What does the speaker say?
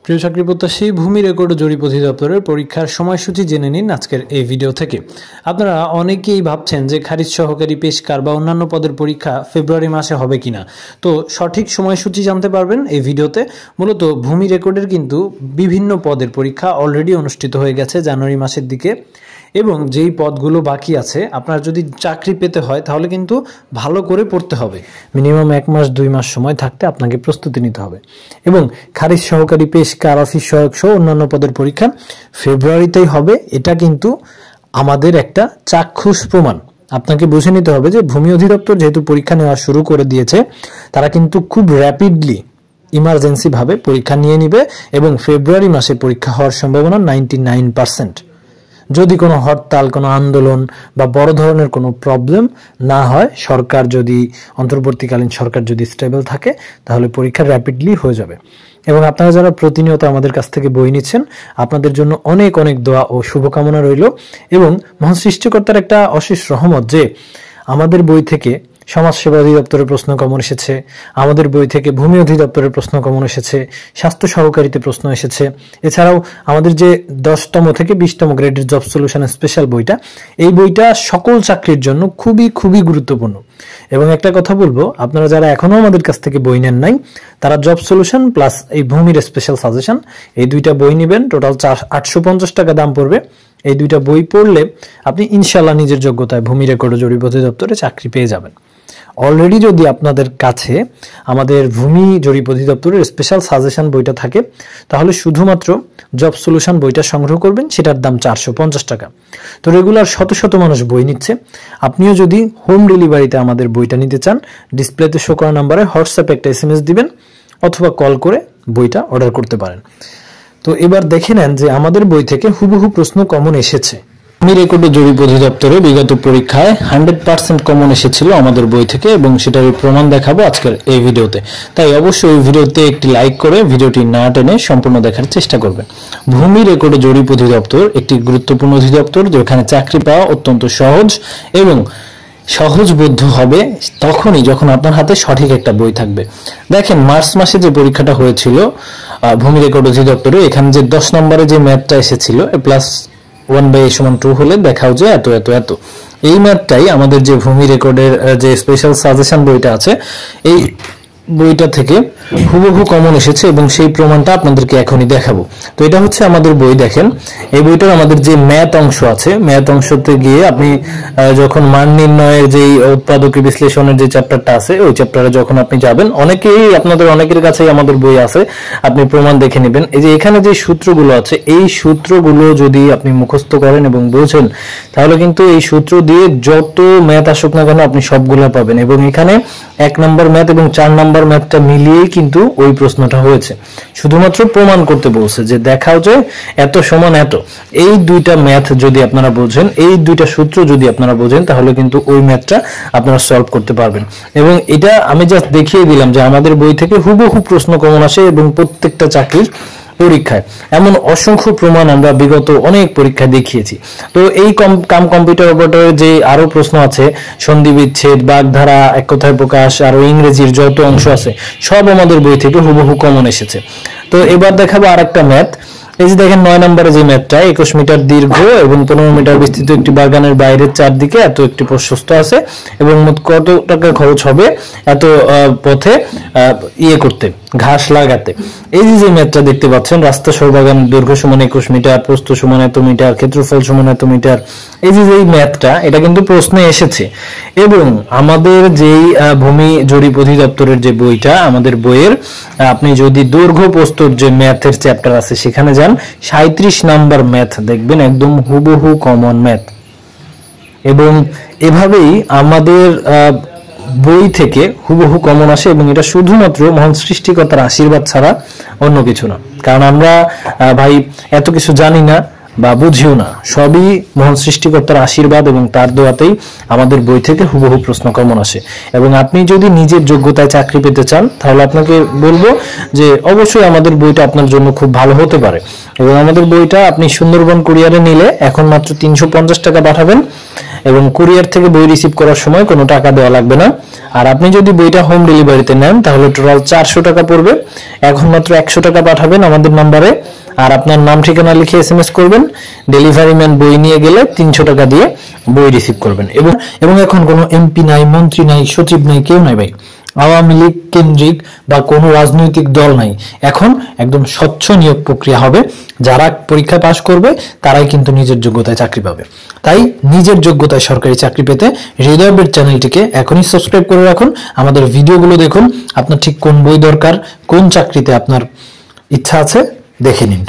প্রিয় চাকরি প্রত্যাশী, ভূমি রেকর্ড ও জরিপ অধিদপ্তরের পরীক্ষার সময়সূচি জেনে নিন আজকের এই ভিডিও থেকে। আপনারা অনেকেই ভাবছেন যে খারিজ সহকারী পেশকার বা অন্যান্য পদের পরীক্ষা ফেব্রুয়ারি মাসে হবে কিনা। তো সঠিক সময়সূচি জানতে পারবেন এই ভিডিওতে। মূলত ভূমি রেকর্ডের কিন্তু বিভিন্ন পদের পরীক্ষা অলরেডি অনুষ্ঠিত হয়ে গেছে জানুয়ারি মাসের দিকে, এবং যেই পদগুলো বাকি আছে আপনার যদি চাকরি পেতে হয় তাহলে কিন্তু ভালো করে পড়তে হবে। মিনিমাম 1 মাস 2 মাস সময় থাকতে আপনাকে প্রস্তুতি নিতে হবে। এবং খারিজ সহকারী পেশকার, অফিস সহায়ক সহ অন্যান্য পদের পরীক্ষা ফেব্রুয়ারিতেই হবে, এটা কিন্তু আমাদের একটা চাক্ষুষ প্রমাণ। আপনাকে বুঝে নিতে হবে যে ভূমি অধিদপ্তর যেহেতু পরীক্ষা নেওয়া শুরু করে দিয়েছে, তারা কিন্তু খুব র্যাপিডলি ইমার্জেন্সি ভাবে পরীক্ষা নিয়ে নিবে এবং ফেব্রুয়ারি মাসে পরীক্ষা হওয়ার সম্ভাবনা 99%। যদি কোনো হরতাল, কোনো আন্দোলন বা বড় ধরনের কোনো প্রবলেম না হয়, সরকার যদি অন্তর্বর্তীকালীন সরকার যদি স্টেবল থাকে, তাহলে পরীক্ষা র্যাপিডলি হয়ে যাবে। এবং আপনারা যারা প্রতিনিয়ত আমাদের কাছ থেকে বই নিচ্ছেন, আপনাদের জন্য অনেক অনেক দোয়া ও শুভকামনা রইল। এবং মহান সৃষ্টিকর্তার একটা অশেষ রহমত যে আমাদের বই থেকে সমাজসেবা অধিদপ্তরের প্রশ্ন কমন এসেছে, আমাদের বই থেকে ভূমি অধিদপ্তরের প্রশ্ন কমন এসেছে, স্বাস্থ্য সহকারীতে প্রশ্ন এসেছে। এছাড়াও আমাদের যে 10তম থেকে 20তম গ্রেডের জব সলিউশনের স্পেশাল বইটা, এই বইটা সকল চাকরির জন্য খুবই খুবই গুরুত্বপূর্ণ। এবং একটা কথা বলবো, আপনারা যারা এখনো আমাদের কাছ থেকে বই নেন নাই, তারা জব সলিউশন প্লাস এই ভূমির স্পেশাল সাজেশন, এই দুইটা বই নেবেন। টোটাল 850 টাকা দাম পড়বে। এই দুইটা বই পড়লে আপনি ইনশাল্লাহ নিজের যোগ্যতায় ভূমি রেকর্ড ও জরিপ অধিদপ্তরে চাকরি পেয়ে যাবেন। অলরেডি যদি আপনাদের কাছে আমাদের ভূমি জরিপ অধিদপ্তরের স্পেশাল সাজেশন বইটা থাকে, তাহলে শুধুমাত্র জব সলিউশন বইটা সংগ্রহ করবেন, সেটার দাম 450 টাকা। তো রেগুলার শত শত মানুষ বই নিচ্ছে। আপনিও যদি হোম ডেলিভারিতে আমাদের বইটা নিতে চান, ডিসপ্লেতে শো করা নাম্বারে হোয়াটসঅ্যাপে একটা SMS দিবেন অথবা কল করে বইটা অর্ডার করতে পারেন। তো এবার দেখে নেন যে আমাদের বই থেকে হুবহু প্রশ্ন কমন এসেছে। ভূমি রেকর্ড ও জরিপ অধিদপ্তরে বিগত পরীক্ষায় 100% কমন এসেছিল আমাদের বই থেকে, এবং সেটার প্রমাণ দেখাবো আজকের এই ভিডিওতে। তাই অবশ্যই এই ভিডিওতে একটি লাইক করে ভিডিওটি না টেনে সম্পূর্ণ দেখার চেষ্টা করবেন। ভূমি রেকর্ড ও জরিপ অধিদপ্তর একটি গুরুত্বপূর্ণ অধিদপ্তর, যেখানে চাকরি পাওয়া অত্যন্ত সহজ এবং সহজবোধ্য হবে তখনই যখন আপনার হাতে সঠিক একটা বই থাকবে। দেখেন, মার্চ মাসে যে পরীক্ষাটা হয়েছিল ভূমি রেকর্ড অধিদপ্তরে, এখানে যে 10 নম্বরে যে ম্যাথটা এসেছিল a+1/a=2 হলে দেখাও যে এত এত এত, এই ম্যাথটাই আমাদের যে ভূমি রেকর্ডের যে স্পেশাল সাজেশন বইটা আছে, এই বইটা থেকে হুবহু কমন এসেছে এবং সেই প্রমাণটা আপনাদেরকে এখনই দেখাবো। তো এটা হচ্ছে আমাদের বই। দেখেন, এই বইটার আমাদের যে ম্যাথ অংশ আছে, ম্যাথ অংশতে গিয়ে আপনি যখন মান নির্ণয়ের যে উৎপাদকীয় বিশ্লেষণের যে চ্যাপ্টারটা আছে, ওই চ্যাপ্টারে যখন আপনি যাবেন, আপনাদের অনেকের কাছেই আমাদের বই আছে, আপনি প্রমাণ দেখে নেবেন। এই যে এখানে যে সূত্রগুলো আছে, এই সূত্রগুলো যদি আপনি মুখস্থ করেন এবং বোঝেন, তাহলে কিন্তু এই সূত্র দিয়ে যত ম্যাথ আসুক না কেন আপনি সবগুলো পাবেন। এবং এখানে 1 নম্বর ম্যাথ এবং 4 নম্বর ম্যাথটা মিলিয়েই কিন্তু ওই প্রশ্নটা হয়েছে। শুধুমাত্র প্রমাণ করতে বলছে যে দেখাও যে এত সমান এত। এই দুইটা ম্যাথ যদি আপনারা বোঝেন, এই দুইটা সূত্র যদি আপনারা বোঝেন, তাহলে কিন্তু ওই ম্যাথটা আপনারা সলভ করতে পারবেন। এবং এটা আমি জাস্ট দেখিয়ে দিলাম যে আমাদের বই থেকে হুবহু প্রশ্ন কমন আসে এবং প্রত্যেকটা চাকরির পরীক্ষায় এমন অসংখ্য প্রমাণ আমরা বিগত অনেক পরীক্ষায় দেখিয়েছি। তো এই কম্পিউটার অপারেটরের যে আরো প্রশ্ন আছে, সন্ধি বিচ্ছেদ, বাগধারা, এক কথায় প্রকাশ, আরো ইংরেজির যত অংশ আছে, সব আমাদের বই থেকে হুবহু কমন এসেছে। তো এবার দেখাবো আরেকটা ম্যাথ। এই যে দেখেন, 9 নম্বরে যে ম্যাথটা, 21 মিটার দীর্ঘ এবং 15 মিটার বিস্তৃত একটি বাগানের বাইরের চারদিকে এত একটি প্রশস্ত আছে, এবং মোট কত টাকা খরচ হবে এত পথে করতে, ঘাস লাগাতে। এই যে ম্যাথটা দেখতে পাচ্ছেন, রাস্তা সহ বাগানের দৈর্ঘ্য সমান 21 মিটার, প্রস্থ সমান এত মিটার, ক্ষেত্রফল সমান এত মিটার। এই যে ম্যাথটা, এটা কিন্তু প্রশ্নে এসেছে। এবং আমাদের যেই ভূমি জরিপ অধিদপ্তরের যে বইটা, আমাদের বইয়ের আপনি যদি দৈর্ঘ্য প্রস্থর যে ম্যাথের চ্যাপ্টার আছে সেখানে যান, 37 নাম্বার ম্যাথ দেখবেন একদম হুবহু কমন ম্যাথ। এবং এভাবেই আমাদের বই থেকে হুবহু কমন আসে, এবং এটা শুধুমাত্র মহান সৃষ্টিকর্তার আশীর্বাদ ছাড়া অন্য কিছু না। কারণ আমরা ভাই এত কিছু জানি না, বা বুঝিও না, সবই মহান সৃষ্টিকর্তার আশীর্বাদ এবং তার দোয়াতেই আমাদের বই থেকে হুবহু প্রশ্ন কমন আসে। এবং আপনি যদি নিজের যোগ্যতায় চাকরি পেতে চান তাহলে আপনাকে বলবো যে অবশ্যই আমাদের বইটা আপনার জন্য খুব ভালো হতে পারে। এবং আমাদের বইটা আপনি সুন্দরবন কুরিয়ারে নিলে এখন মাত্র 350 টাকা পাঠাবেন এবং কুরিয়ার থেকে বই রিসিভ করার সময় কোনো টাকা দেওয়া লাগবে না। আর আপনি যদি বইটা হোম ডেলিভারিতে নেন তাহলে টোটাল 400 টাকা পড়বে। এখন মাত্র 100 টাকা পাঠাবেন আমাদের নাম্বারে, আর আপনার নাম ঠিকানা লিখে SMS করবেন। ডেলিভারি ম্যান বই নিয়ে গেলে 300 টাকা দিয়ে বই রিসিভ করবেন। এবং এখন কোনো MP নাই, মন্ত্রী নাই, সচিব নাই, কেউ নাই ভাই, আওয়ামী লীগ কেন্দ্রিক বা কোনো রাজনৈতিক দল নাই। এখন একদম স্বচ্ছ নিয়োগ প্রক্রিয়া হবে। যারা পরীক্ষা পাশ করবে তারাই কিন্তু নিজের যোগ্যতায় চাকরি পাবে। তাই নিজের যোগ্যতায় সরকারি চাকরি পেতে হৃদয় আপডেট চ্যানেলটিকে এখনই সাবস্ক্রাইব করে রাখুন। আমাদের ভিডিওগুলো দেখুন। আপনার ঠিক কোন বই দরকার, কোন চাকরিতে আপনার ইচ্ছা আছে দেখে নিন।